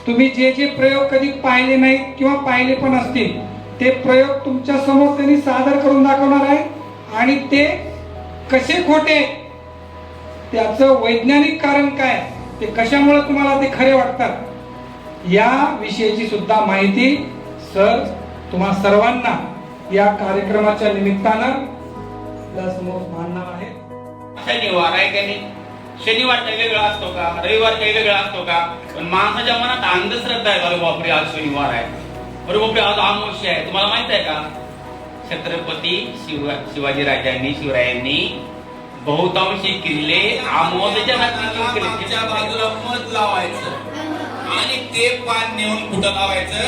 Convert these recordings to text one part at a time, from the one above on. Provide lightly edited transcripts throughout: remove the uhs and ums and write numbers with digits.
तुम्ही जे जे प्रयोग कधी पाहिले नाहीत किंवा पाहिले पण असतील ते प्रयोग तुमच्या समोर त्यांनी सादर करून दाखवणार आहे आणि ते कसे खोटे, त्याचं वैज्ञानिक कारण काय, ते कशामुळे तुम्हाला ते खरे वाटतात या विषयीची सुद्धा माहिती सर तुम्हा सर्वांना या कार्यक्रमाच्या निमित्तानं समोर मांडणार आहे. शनिवार आहे का नाही? शनिवार काही वेगळा असतो का, रविवार काही वेगळा असतो का? पण माणसाच्या मनात अंधश्रद्धा आहे. अरे बापरे आज शनिवार आहे, अरे बापरे आज अमावस्या आहे. तुम्हाला माहित आहे का छत्रपती शिवाजी राजांनी शिवरायांनी बहुतांशी किल्ले अमावस्येच्या रात्री बाजूला मध लावायचं आणि ते पान नेऊन कुठं लावायचं?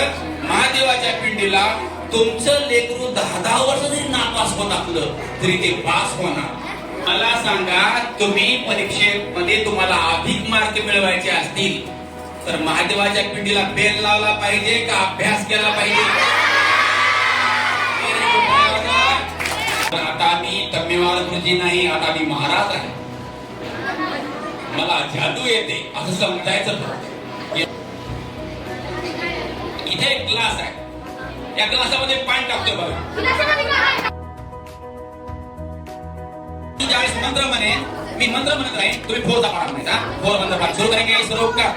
महादेवाच्या पिंडीला. तुमचं लेकरू 10 वर्ष जरी नापास होत असलं तरी ते पास होणार. मला सांगा, तुम्ही परीक्षेमध्ये तुम्हाला अधिक मार्क मिळवायचे असतील तर महादेवाच्या पिंडीला बेल लावला पाहिजे का अभ्यास केला पाहिजे? आता मी तम्मेवार गुरुजी नाही, आता मी महाराज आहे. मला जादू येते असं समजायचं फक्त. इथे एक ग्लास आहे, या ग्लासामध्ये पाणी टाकतो बघा. ज्यावेळेस मंत्र म्हणे, मी मंत्र म्हणत राहीन, तुम्ही फोरचा पाठ म्हणायचा. फोर मंत्र पाठ सुरू करेंगे. सुरू का?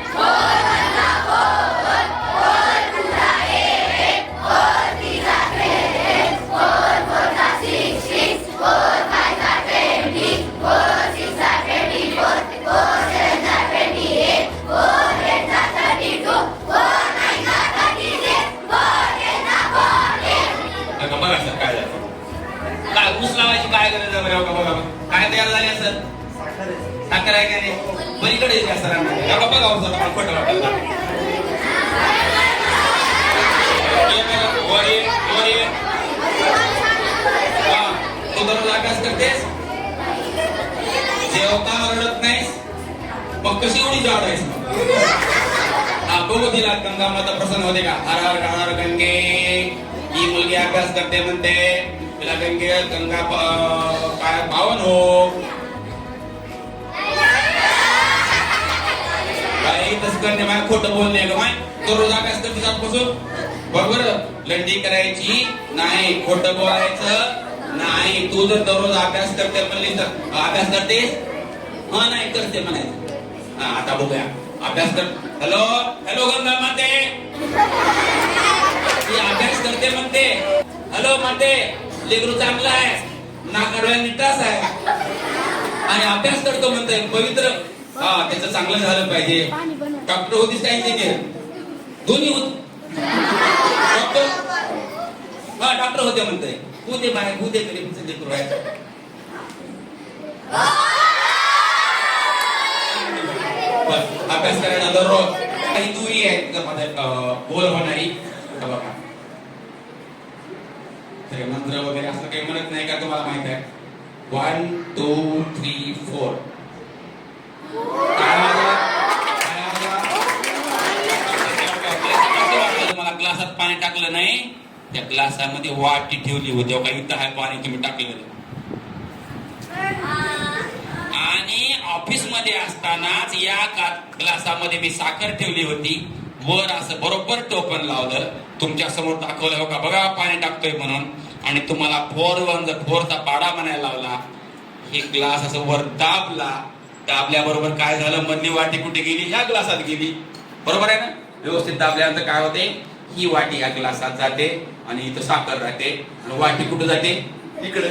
बघा सर काय झालं, काय ऊस लावायची काय गरज आहे? बघा बघा काय तयार झाले सर? साखर आहे का नाही? पलीकडे सर बघा सर खोटं वाटत. तू दररोज अभ्यास करतेस, जेवता रडत नाहीस, मग कशी एवढी जाड आहेस? बघू तिला गंगा माता प्रसन्न होते का? हर हर हर गंगे. ही मुलगी अभ्यास करते म्हणते, तिला गंगे गंगा काय पावन हो. काही तसं करते माय, खोटं बोलणे का माय? तो रोज अभ्यास करते सातपासून, बरोबर? लंडी करायची नाही, खोटं बोलायचं नाही. तू जर दररोज अभ्यास करते म्हणली तर अभ्यास करतेस? हा नाही करते म्हणायचं. हा आता बघूया अभ्यास कर. हॅलो हॅलो गंगा माते, ती अभ्यास करते म्हणते. हॅलो माते, लेकरू चांगला आहे, नाकाडव्या निटास आहे आणि अभ्यास करतो म्हणते पवित्र. हा त्याचं चांगलं झालं पाहिजे. डॉक्टर होतीस का इंजिनियर? दोन्ही होत. डॉक्टर, हा डॉक्टर होते म्हणते. कुठे बाहेर कुठे तरी लेकरू आहे. अभ्यास करायला दररोज काही दुई आहे बोल होणारी. बघा ते मंत्र वगैरे असं काही म्हणत नाही का? तुम्हाला माहित आहे 1 2 3 4. तुम्हाला ग्लासात पाणी टाकलं नाही, त्या ग्लासामध्ये वाटी ठेवली होती. काही इथं आहे पाणी तुम्ही टाकलेलं. आणि ऑफिस मध्ये असतानाच या ग्लासामध्ये मी साखर ठेवली होती. वर असं बरोबर टोपण लावलं, तुमच्या समोर दाखवलं हो का बघा पाणी टाकतोय म्हणून. आणि तुम्हाला 4चा पाडा म्हणायला लावला. हे ग्लास असं वर दाबला, दाबल्याबरोबर काय झालं? मधली वाटी कुठे गेली? ह्या ग्लासात गेली. बरोबर आहे ना? व्यवस्थित दाबल्यानंतर काय होते? ही वाटी या ग्लासात जाते आणि इथं साखर राहते आणि वाटी कुठे जाते? इकडे.